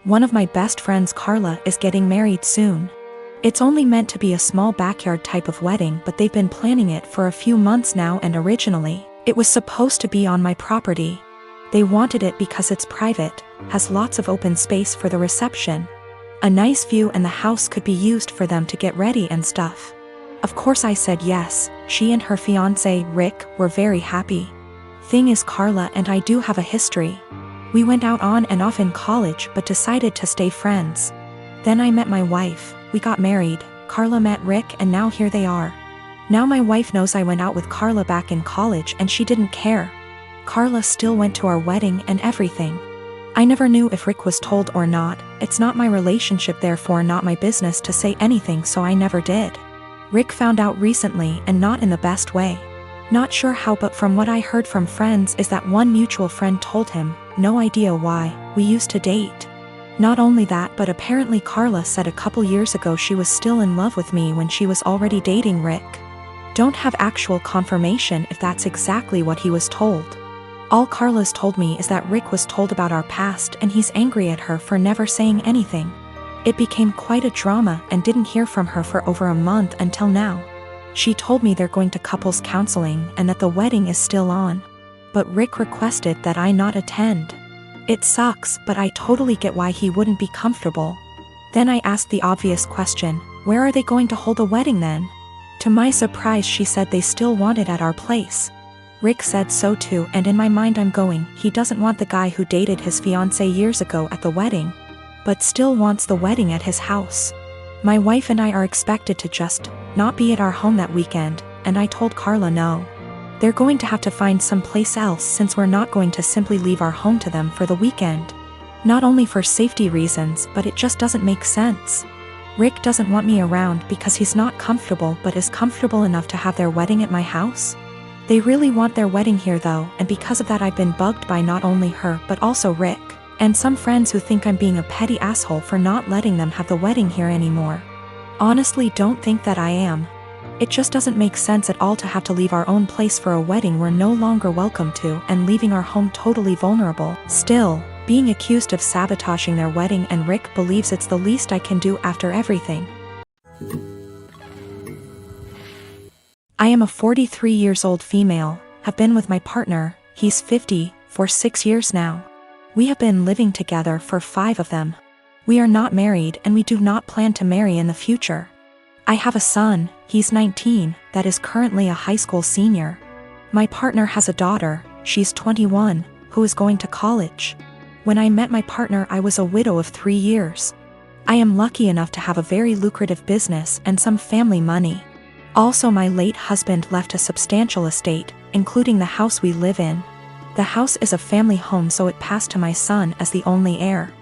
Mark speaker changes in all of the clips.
Speaker 1: One of my best friends, Carla, is getting married soon. It's only meant to be a small backyard type of wedding, but they've been planning it for a few months now, and originally, it was supposed to be on my property. They wanted it because it's private, has lots of open space for the reception, a nice view, and the house could be used for them to get ready and stuff. Of course I said yes. She and her fiancé, Rick, were very happy. Thing is, Carla and I do have a history. We went out on and off in college but decided to stay friends. Then I met my wife, we got married, Carla met Rick, and now here they are. Now my wife knows I went out with Carla back in college and she didn't care. Carla still went to our wedding and everything. I never knew if Rick was told or not. It's not my relationship, therefore not my business to say anything, so I never did. Rick found out recently, and not in the best way. Not sure how, but from what I heard from friends is that one mutual friend told him, no idea why, we used to date. Not only that, but apparently Carla said a couple years ago she was still in love with me when she was already dating Rick. Don't have actual confirmation if that's exactly what he was told. All Carla's told me is that Rick was told about our past and he's angry at her for never saying anything. It became quite a drama and didn't hear from her for over a month until now. She told me they're going to couples counseling and that the wedding is still on. But Rick requested that I not attend. It sucks, but I totally get why he wouldn't be comfortable. Then I asked the obvious question, where are they going to hold the wedding then? To my surprise, she said they still want it at our place. Rick said so too, and in my mind I'm going, he doesn't want the guy who dated his fiancée years ago at the wedding, but still wants the wedding at his house. My wife and I are expected to just not be at our home that weekend, and I told Carla no. They're going to have to find someplace else since we're not going to simply leave our home to them for the weekend. Not only for safety reasons, but it just doesn't make sense. Rick doesn't want me around because he's not comfortable, but is comfortable enough to have their wedding at my house. They really want their wedding here though, and because of that I've been bugged by not only her but also Rick, and some friends who think I'm being a petty asshole for not letting them have the wedding here anymore. Honestly, don't think that I am. It just doesn't make sense at all to have to leave our own place for a wedding we're no longer welcome to, and leaving our home totally vulnerable. Still, being accused of sabotaging their wedding, and Rick believes it's the least I can do after everything. I am a 43 years old female, have been with my partner, he's 50, for 6 years now. We have been living together for 5 of them. We are not married and we do not plan to marry in the future. I have a son, he's 19, that is currently a high school senior. My partner has a daughter, she's 21, who is going to college. When I met my partner I was a widow of 3 years. I am lucky enough to have a very lucrative business and some family money. Also, my late husband left a substantial estate, including the house we live in. The house is a family home, so it passed to my son as the only heir.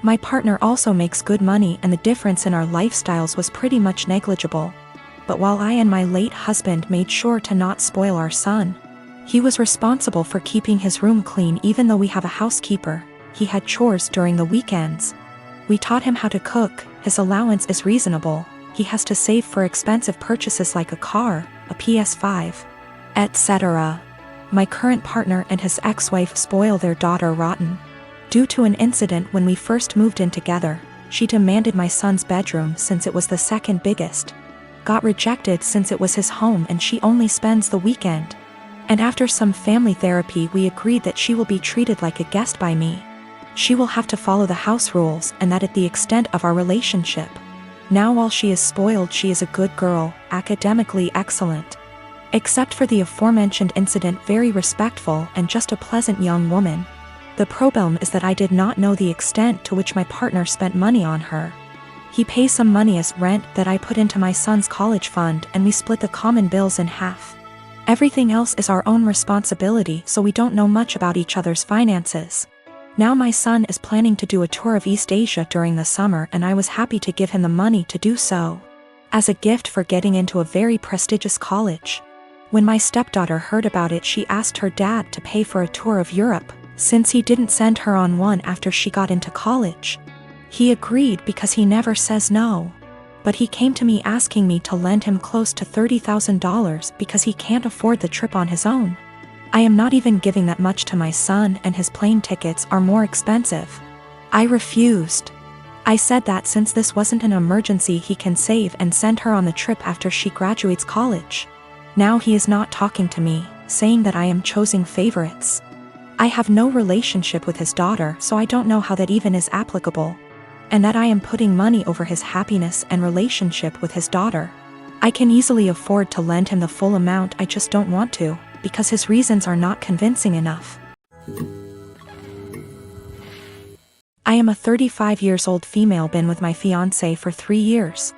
Speaker 1: My partner also makes good money and the difference in our lifestyles was pretty much negligible. But while I and my late husband made sure to not spoil our son, he was responsible for keeping his room clean. Even though we have a housekeeper, he had chores during the weekends. We taught him how to cook, his allowance is reasonable. He has to save for expensive purchases like a car, a PS5, etc. My current partner and his ex-wife spoil their daughter rotten. Due to an incident when we first moved in together, she demanded my son's bedroom since it was the second biggest. Got rejected since it was his home and she only spends the weekend. And after some family therapy we agreed that she will be treated like a guest by me. She will have to follow the house rules, and that at the extent of our relationship. Now while she is spoiled, she is a good girl, academically excellent. Except for the aforementioned incident, very respectful and just a pleasant young woman. The problem is that I did not know the extent to which my partner spent money on her. He pays some money as rent that I put into my son's college fund, and we split the common bills in half. Everything else is our own responsibility, so we don't know much about each other's finances. Now my son is planning to do a tour of East Asia during the summer, and I was happy to give him the money to do so, as a gift for getting into a very prestigious college. When my stepdaughter heard about it, she asked her dad to pay for a tour of Europe, since he didn't send her on one after she got into college. He agreed because he never says no. But he came to me asking me to lend him close to $30,000 because he can't afford the trip on his own. I am not even giving that much to my son, and his plane tickets are more expensive. I refused. I said that since this wasn't an emergency, he can save and send her on the trip after she graduates college. Now he is not talking to me, saying that I am choosing favorites. I have no relationship with his daughter, so I don't know how that even is applicable. And that I am putting money over his happiness and relationship with his daughter. I can easily afford to lend him the full amount, I just don't want to, because his reasons are not convincing enough. I am a 35 years old female, been with my fiancé for 3 years.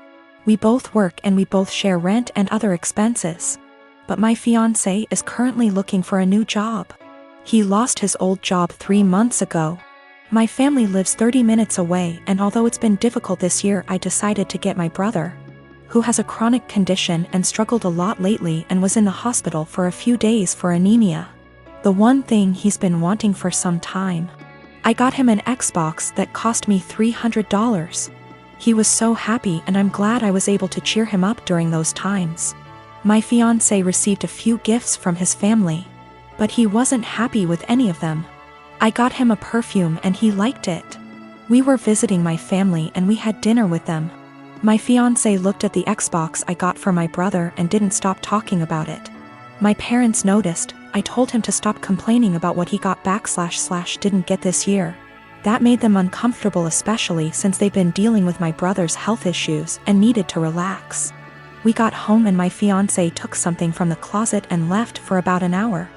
Speaker 1: We both work and we both share rent and other expenses. But my fiancé is currently looking for a new job. He lost his old job 3 months ago. My family lives 30 minutes away, and although it's been difficult this year, I decided to get my brother, who has a chronic condition and struggled a lot lately and was in the hospital for a few days for anemia. The one thing he's been wanting for some time. I got him an Xbox that cost me $300. He was so happy, and I'm glad I was able to cheer him up during those times. My fiancé received a few gifts from his family, but he wasn't happy with any of them. I got him a perfume and he liked it. We were visiting my family and we had dinner with them. My fiancé looked at the Xbox I got for my brother and didn't stop talking about it. My parents noticed. I told him to stop complaining about what he got / didn't get this year. That made them uncomfortable, especially since they've been dealing with my brother's health issues and needed to relax. We got home and my fiancé took something from the closet and left for about an hour.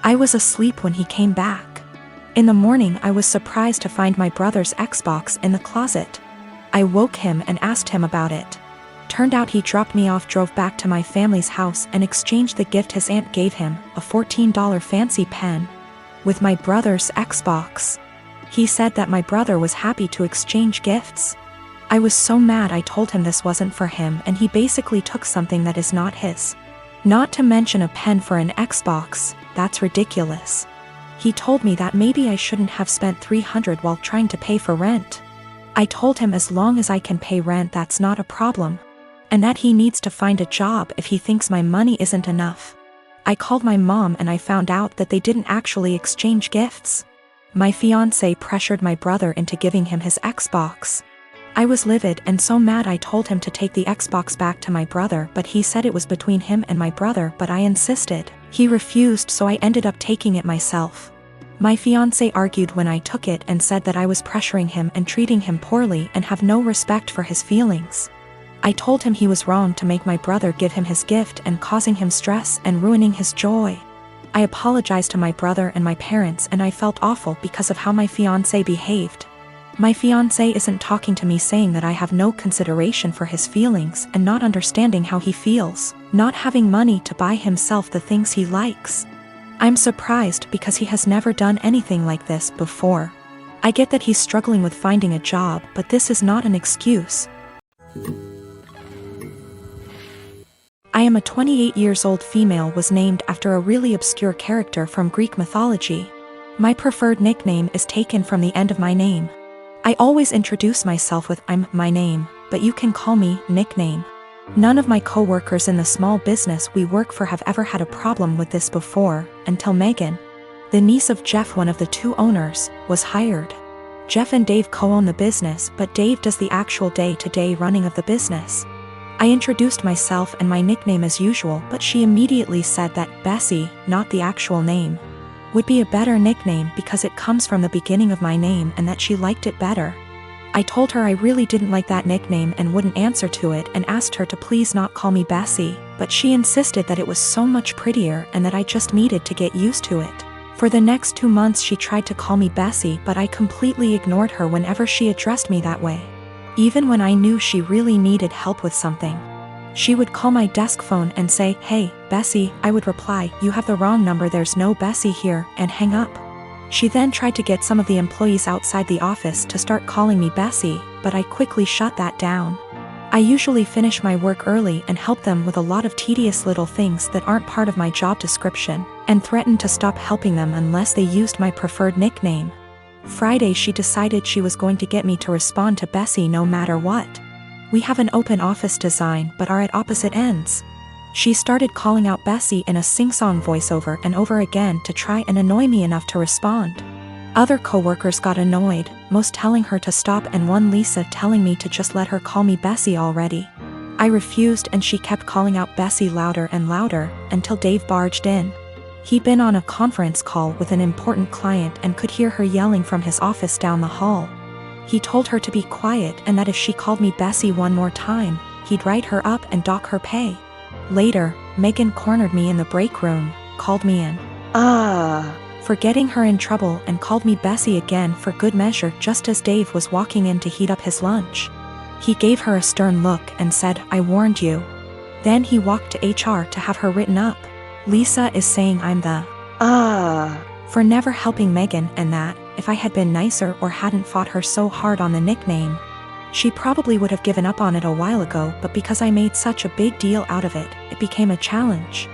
Speaker 1: I was asleep when he came back. In the morning, I was surprised to find my brother's Xbox in the closet. I woke him and asked him about it. Turned out he dropped me off, drove back to my family's house, and exchanged the gift his aunt gave him, a $14 fancy pen, with my brother's Xbox. He said that my brother was happy to exchange gifts. I was so mad. I told him this wasn't for him, and he basically took something that is not his. Not to mention a pen for an Xbox, that's ridiculous. He told me that maybe I shouldn't have spent $300 while trying to pay for rent. I told him as long as I can pay rent, that's not a problem. And that he needs to find a job if he thinks my money isn't enough. I called my mom and I found out that they didn't actually exchange gifts. My fiancé pressured my brother into giving him his Xbox. I was livid and so mad. I told him to take the Xbox back to my brother, but he said it was between him and my brother, but I insisted. He refused, so I ended up taking it myself. My fiancé argued when I took it and said that I was pressuring him and treating him poorly and have no respect for his feelings. I told him he was wrong to make my brother give him his gift and causing him stress and ruining his joy. I apologized to my brother and my parents, and I felt awful because of how my fiancé behaved. My fiancé isn't talking to me, saying that I have no consideration for his feelings and not understanding how he feels, not having money to buy himself the things he likes. I'm surprised because he has never done anything like this before. I get that he's struggling with finding a job, but this is not an excuse. I am a 28 years old female, was named after a really obscure character from Greek mythology. My preferred nickname is taken from the end of my name. I always introduce myself with "I'm my name," but you can call me nickname. None of my co-workers in the small business we work for have ever had a problem with this before, until Megan, the niece of Jeff, one of the 2 owners, was hired. Jeff and Dave co-own the business, but Dave does the actual day-to-day running of the business. I introduced myself and my nickname as usual, but she immediately said that Bessie, not the actual name, would be a better nickname because it comes from the beginning of my name and that she liked it better. I told her I really didn't like that nickname and wouldn't answer to it, and asked her to please not call me Bessie, but she insisted that it was so much prettier and that I just needed to get used to it. For the next 2 months she tried to call me Bessie, but I completely ignored her whenever she addressed me that way. Even when I knew she really needed help with something, she would call my desk phone and say, "Hey, Bessie," I would reply, "You have the wrong number, there's no Bessie here," and hang up. She then tried to get some of the employees outside the office to start calling me Bessie, but I quickly shut that down. I usually finish my work early and help them with a lot of tedious little things that aren't part of my job description, and threatened to stop helping them unless they used my preferred nickname. Friday she decided she was going to get me to respond to Bessie no matter what. We have an open office design but are at opposite ends. She started calling out Bessie in a sing-song voiceover and over again to try and annoy me enough to respond. Other coworkers got annoyed, most telling her to stop and one Lisa telling me to just let her call me Bessie already. I refused and she kept calling out Bessie louder and louder, until Dave barged in. He'd been on a conference call with an important client and could hear her yelling from his office down the hall. He told her to be quiet and that if she called me Bessie one more time, he'd write her up and dock her pay. Later, Megan cornered me in the break room, called me in for getting her in trouble and called me Bessie again for good measure just as Dave was walking in to heat up his lunch. He gave her a stern look and said, "I warned you." Then he walked to HR to have her written up. Lisa is saying I'm the for never helping Megan and that, if I had been nicer or hadn't fought her so hard on the nickname, she probably would have given up on it a while ago, but because I made such a big deal out of it, it became a challenge.